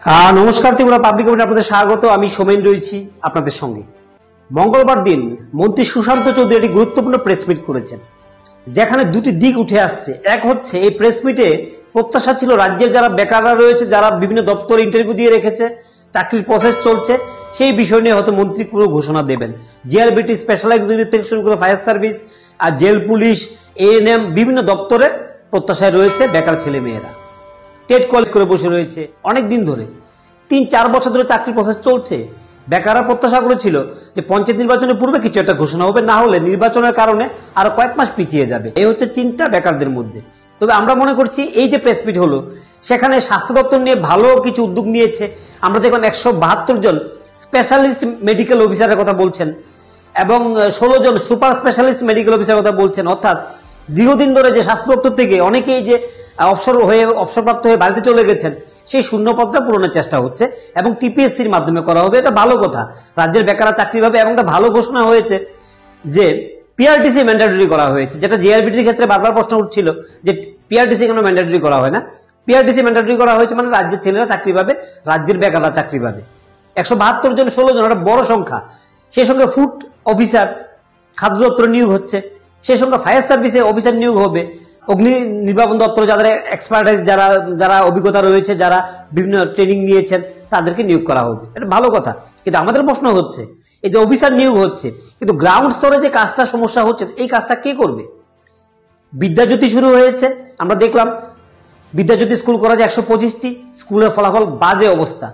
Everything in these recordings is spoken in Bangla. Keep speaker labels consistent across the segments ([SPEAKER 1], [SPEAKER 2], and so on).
[SPEAKER 1] নমস্কার, ত্রিপুরা পাবলিক কমিটি আপনাদের স্বাগত। আমি সোমেন রয়েছি আপনাদের সঙ্গে। মঙ্গলবার দিন মন্ত্রী সুশান্ত চৌধুরী একটি গুরুত্বপূর্ণ প্রেস মিট করেছেন, যেখানে দুটি দিক উঠে আসছে। এক হচ্ছে, এই প্রেস মিটে প্রত্যাশা ছিল রাজ্যের যারা বেকাররা রয়েছে, যারা বিভিন্ন দপ্তরে ইন্টারভিউ দিয়ে রেখেছে, চাকরির প্রসেস চলছে, সেই বিষয় নিয়ে হয়তো মন্ত্রী পুরো ঘোষণা দেবেন। জিআরবিটি, স্পেশাল এক্সিকিউটিভ থেকে শুরু করে ফায়ার সার্ভিস আর জেল, পুলিশ, এএনএম বিভিন্ন দপ্তরে প্রত্যাশায় রয়েছে বেকার ছেলে মেয়েরা। টেট কোয়ালিফাই করে বসে রয়েছে অনেক দিন ধরে, 3-4 বছর ধরে চাকরি প্রসেস চলছে। বেকাররা প্রত্যাশাগুলো ছিল যে পঞ্চায়েত নির্বাচনের পূর্বে কিছু একটা ঘোষণা হবে, না হলে নির্বাচনের কারণে আরো কয়েক মাস পিছিয়ে যাবে। এই হচ্ছে চিন্তা বেকারদের মধ্যে। তবে আমরা মনে করছি এই যে প্রেস মিট হলো, সেখানে স্বাস্থ্য দপ্তর নিয়ে ভালো কিছু উদ্যোগ নিয়েছে। আমরা দেখলাম 172 জন স্পেশালিস্ট মেডিকেল অফিসারের কথা বলছেন এবং 16 জন সুপার স্পেশালিস্ট মেডিকেল অফিসারের কথা বলছেন। অর্থাৎ দীর্ঘদিন ধরে যে স্বাস্থ্য দপ্তর থেকে অনেকেই যে অবসরপ্রাপ্ত হয়ে বাড়িতে চলে গেছেন, সেই শূন্যপদটা পূরণের চেষ্টা হচ্ছে এবং টিপিএসসির মাধ্যমে করা হবে। এটা ভালো কথা, রাজ্যের বেকাররা চাকরি পাবে। এবং একটা ভালো ঘোষণা হয়েছে যে পিআরটিসি ম্যান্ডেটরি করা হয়েছে, যেটা জিআরবিটির ক্ষেত্রে বারবার প্রশ্ন উঠছিল যে পিআরটিসি কেন ম্যান্ডেটরি করা হয় না। পিআরটিসি ম্যান্ডেটরি করা হয়েছে মানে রাজ্যের ছেলেরা চাকরি পাবে, রাজ্যের বেকাররা চাকরি পাবে। 172 জন, 16 জন, একটা বড় সংখ্যা। সেই সঙ্গে ফুড অফিসার, খাদ্য দপ্তরে নিয়োগ হচ্ছে। সেই সঙ্গে ফায়ার সার্ভিসে অফিসার নিয়োগ হবে। অগ্নি নির্বাপন দপ্তর যাদের এক্সপার্টাইজ, যারা অভিজ্ঞতা রয়েছে, যারা বিভিন্ন ট্রেনিং নিয়েছেন, তাদেরকে নিয়োগ করা হবে। এটা ভালো কথা। কিন্তু আমাদের প্রশ্ন হচ্ছে, এই যে অফিসার নিয়োগ হচ্ছে, কিন্তু গ্রাউন্ড স্তরে যে কাজটা সমস্যা হচ্ছে, এই কাজটা কে করবে? বিদ্যাজ্যোতি শুরু হয়েছে, আমরা দেখলাম বিদ্যাজ্যোতি স্কুল করা যায় 125টি, স্কুলের ফলাফল বাজে অবস্থা,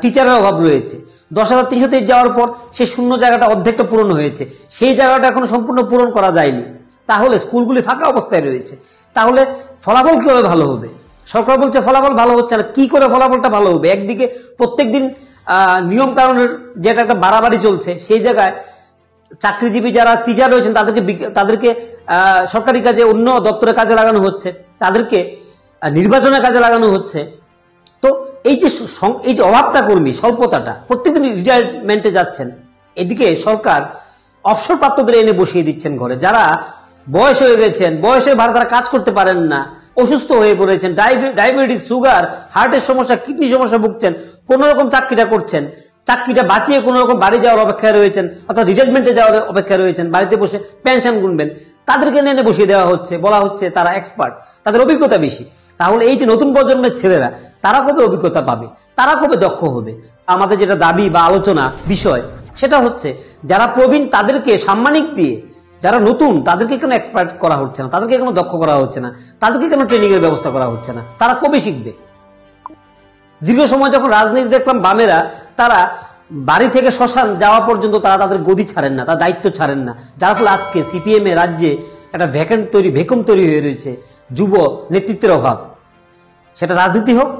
[SPEAKER 1] টিচারের অভাব রয়েছে। 10,323 যাওয়ার পর সেই শূন্য জায়গাটা অর্ধেকটা পূরণ হয়েছে, সেই জায়গাটা এখনো সম্পূর্ণ পূরণ করা যায়নি। তাহলে স্কুলগুলি ফাঁকা অবস্থায় রয়েছে, তাহলে ফলাফল কিভাবে ভালো হবে? সরকার বলছে ফলাফল ভালো হচ্ছে না। কি করে ফলাফলটা ভালো হবে? একদিকে প্রত্যেকদিন নিয়ম কারণের যেটা একটা বাড়াবাড়ি চলছে, সেই জায়গায় চাকরিজীবী যারা টিচার রয়েছেন তাদেরকে সরকারি কাজে, অন্য দপ্তরের কাজে লাগানো হচ্ছে, তাদেরকে নির্বাচনের কাজে লাগানো হচ্ছে। তো এই যে অভাবটা কর্মী, স্বল্পতাটা, প্রত্যেকদিন রিটায়ারমেন্টে যাচ্ছেন। এদিকে সরকার অবসরপ্রাপ্তদের এনে বসিয়ে দিচ্ছেন ঘরে, যারা বয়স হয়ে গেছেন, বয়সের ভারে তারা কাজ করতে পারেন না, অসুস্থ হয়ে পড়েছেন, ডায়াবেটিস, সুগার, হার্টের সমস্যা, কিডনি সমস্যা ভুগছেন, কোন রকম চাকরিটা করছেন, চাকরিটা বাঁচিয়ে কোন রকম বাড়ি যাওয়ার অপেক্ষায় রয়েছেন, অর্থাৎ রিটায়ারমেন্টে যাওয়ার অপেক্ষায় রয়েছেন, বাড়িতে বসে পেনশন গুনবেন, তাদেরকে এনে বসিয়ে দেওয়া হচ্ছে। বলা হচ্ছে তারা এক্সপার্ট, তাদের অভিজ্ঞতা বেশি। তাহলে এই যে নতুন প্রজন্মের ছেলেরা, তারা কবে অভিজ্ঞতা পাবে? তারা কবে দক্ষ হবে? আমাদের যেটা দাবি বা আলোচনা বিষয়, সেটা হচ্ছে যারা প্রবীণ তাদেরকে সাম্মানিক দিয়ে, যারা নতুন তাদেরকে কেন এক্সপার্ট করা হচ্ছে না, তাদেরকে কেন দক্ষ করা হচ্ছে না, তাদেরকে কেন ট্রেনিং এর ব্যবস্থা করা হচ্ছে না? তারা কবে শিখবে? দীর্ঘ সময় যখন রাজনীতি দেখলাম বামেরা, তারা বাড়ি থেকে শ্মশান যাওয়া পর্যন্ত তারা তাদের গদি ছাড়েন না, তার দায়িত্ব ছাড়েন না, যার ফলে আজকে সিপিএম এ রাজ্যে একটা ভ্যাকুম তৈরি হয়ে রয়েছে। যুব নেতৃত্বের অভাব, সেটা রাজনীতি হোক,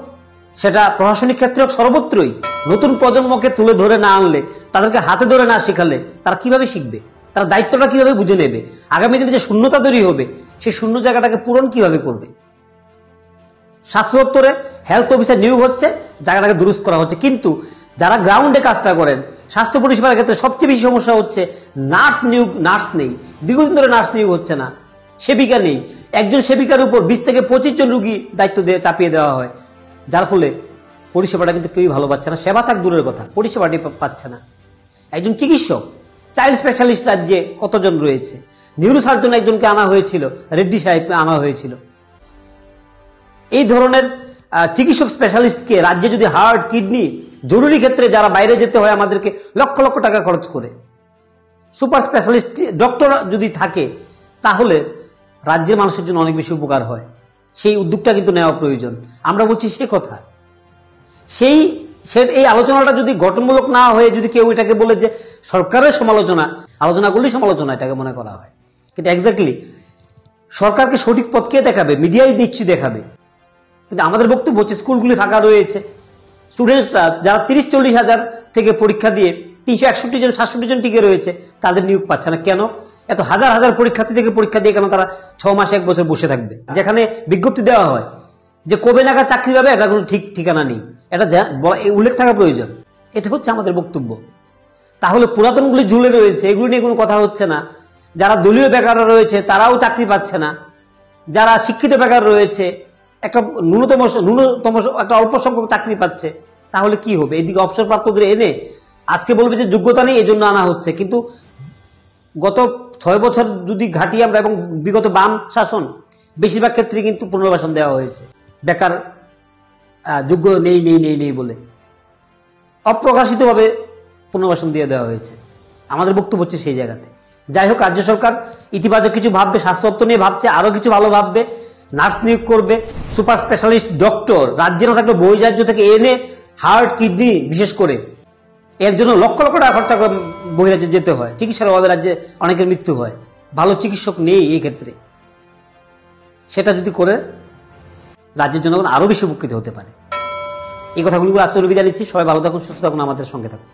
[SPEAKER 1] সেটা প্রশাসনিক ক্ষেত্রে হোক, সর্বত্রই নতুন প্রজন্মকে তুলে ধরে না আনলে, তাদেরকে হাতে ধরে না শেখালে, তারা কিভাবে শিখবে? তারা দায়িত্বটা কিভাবে বুঝে নেবে? আগামী দিনে যে শূন্যতা তৈরি হবে, সেই শূন্য জায়গাটাকে পূরণ কিভাবে করবে? স্বাস্থ্য দপ্তরে হেলথ অফিসার নিয়োগ হচ্ছে, জায়গাটাকে দুরুস্ত করা হচ্ছে, কিন্তু যারা গ্রাউন্ডে কাজটা করেন, স্বাস্থ্য পরিষেবার ক্ষেত্রে সবচেয়ে বেশি সমস্যা হচ্ছে নার্স নেই। দীর্ঘদিন ধরে নার্স নিয়োগ হচ্ছে না, সেবিকা নেই। একজন সেবিকার উপর 20 থেকে 25 জন রোগী দায়িত্ব চাপিয়ে দেওয়া হয়, যার ফলে পরিষেবাটা কিন্তু কেউই ভালো পাচ্ছে না। সেবা থাক দূরের কথা, পরিষেবাটি পাচ্ছে না। একজন চিকিৎসক, চাইল্ড স্পেশালিস্ট রাজ্যে কতজন রয়েছে? নিউরো সার্জন একজনকে আনা হয়েছিল, রেড্ডি সাহেবকে আনা হয়েছিল। এই ধরনের চিকিৎসক স্পেশালিস্টকে রাজ্যে যদি হার্ট, কিডনি, জরুরি ক্ষেত্রে যারা বাইরে যেতে হয় আমাদেরকে লক্ষ লক্ষ টাকা খরচ করে, সুপার স্পেশালিস্ট ডক্টর যদি থাকে, তাহলে রাজ্যের মানুষের জন্য অনেক বেশি উপকার হয়। সেই উদ্যোগটা কিন্তু নেওয়া প্রয়োজন। আমরা বলছি সে কথা, এই আলোচনাটা যদি গঠনমূলক না হয়ে যদি কেউ এটাকে বলে যে সরকারের আলোচনা করলেই সমালোচনা এটাকে মনে করা হয়। কিন্তু এক্স্যাক্টলি সরকারকে সঠিক পথ কে দেখাবে? মিডিয়াই নিশ্চয়ই দেখাবে। কিন্তু আমাদের বক্তব্য হচ্ছে স্কুলগুলি ফাঁকা রয়েছে, স্টুডেন্টসরা যারা 30-40 হাজার থেকে পরীক্ষা দিয়ে 361 জন 67 জন টিকে রয়েছে, তাদের নিয়োগ পাচ্ছে না কেন? এত হাজার হাজার পরীক্ষার্থী থেকে পরীক্ষা দিয়ে কেন তারা 6 মাস 1 বছর বসে থাকবে? যেখানে বিজ্ঞপ্তি দেওয়া হয় যে কবে নাগাদ চাকরি পাবে, এটা কোনো ঠিক ঠিকানা নেই, এটা উল্লেখ থাকা প্রয়োজন। এটা হচ্ছে আমাদের বক্তব্য। তাহলে পুরাতনগুলি ঝুলে রয়েছে, এগুলি নিয়ে কোনো কথা হচ্ছে না। যারা দলীয় বেকাররা রয়েছে তারাও চাকরি পাচ্ছে না, যারা শিক্ষিত বেকার রয়েছে একটা ন্যূনতম একটা অল্প সংখ্যক চাকরি পাচ্ছে, তাহলে কি হবে? এদিকে অবসরপ্রাপ্তদের এনে আজকে বলবে যে যোগ্যতা নেই এজন্য আনা হচ্ছে, কিন্তু গত 6 বছর যদি ঘাটি আমরা এবং বিগত বাম শাসন বেশিরভাগ ক্ষেত্রে কিন্তু পুনর্বাসন দেওয়া হয়েছে বেকার যোগ্য নেই নেই নেই নেই বলে অপ্রকাশিতভাবে পুনর্বাসন দিয়ে দেওয়া হয়েছে। আমাদের বক্তব্য হচ্ছে সেই জায়গাতে। যাই হোক, রাজ্য সরকার ইতিবাচক কিছু ভাববে, স্বাস্থ্য দপ্তর নিয়ে ভাবছে, আরো কিছু ভালো ভাববে, নার্স নিয়োগ করবে, সুপার স্পেশালিস্ট ডক্টর রাজ্যে না থাকলে বহির্রাজ্য থেকে এনে হার্ট কিডনি বিশেষ করে এর জন্য লক্ষ লক্ষ টাকা খরচা করে বহিরাজ্যে যেতে হয়, চিকিৎসার অভাবে রাজ্যে অনেকের মৃত্যু হয়, ভালো চিকিৎসক নেই এই ক্ষেত্রে। সেটা যদি করে রাজ্যের জনগণ আরো বেশি উপকৃত হতে পারে। এই কথাগুলো আজকে বিদায় নিচ্ছি। সবাই ভালো থাকুন, সুস্থ থাকুন, আমাদের সঙ্গে থাকুন।